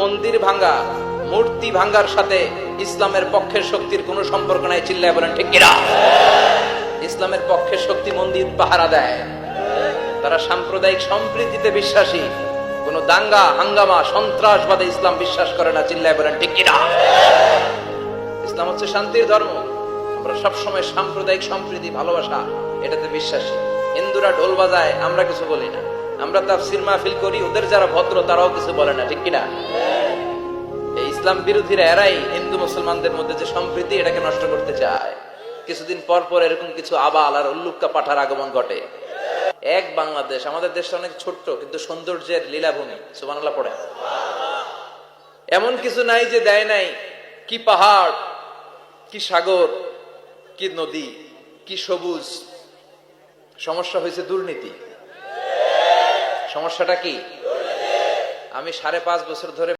মন্দির ভাঙ্গা, মূর্তি ভাঙ্গার সাথে ইসলামের পক্ষের শক্তির কোনো সম্পর্ক নাই। চিল্লায় বলেন ঠিক কিনা? ইসলামের পক্ষের শক্তি মন্দির পাহারা দেয়, তারা সাম্প্রদায়িক সম্প্রীতিতে বিশ্বাসী, কোন দাঙ্গা হাঙ্গামা সন্ত্রাসবাদে ইসলাম বিশ্বাস করে না। চিল্লায় বলেন ঠিক কিনা? ইসলাম হচ্ছে শান্তির ধর্ম। আমরা সবসময় সাম্প্রদায়িক সম্প্রীতি ভালোবাসা এটাতে বিশ্বাসী। হিন্দুরা ঢোল বাজায়, আমরা কিছু বলি না। আমরা তাফসীর মাহফিল করি, ওদের যারা ভদ্র তারাও কিছু বলে না। ঠিক কিনা? এই ইসলাম বিরোধীরা এরাই হিন্দু মুসলমানদের মধ্যে যে সম্প্রীতি এটাকে নষ্ট করতে চায়। কিছুদিন পর পর এরকম কিছু আবাল আর উল্লুক্কা পাঠার আগমন ঘটে। এক বাংলাদেশ, আমাদের দেশটা অনেক ছোট্ট কিন্তু সৌন্দর্যের লীলাভূমি। সুবহানাল্লাহ পড়ে। এমন কিছু নাই যে দেয় নাই। কি পাহাড়, কি সাগর, কি নদী, কি সবুজ। সমস্যা হয়েছে দুর্নীতি। সমস্যাটা কি? আমি 5.5 বছর ধরে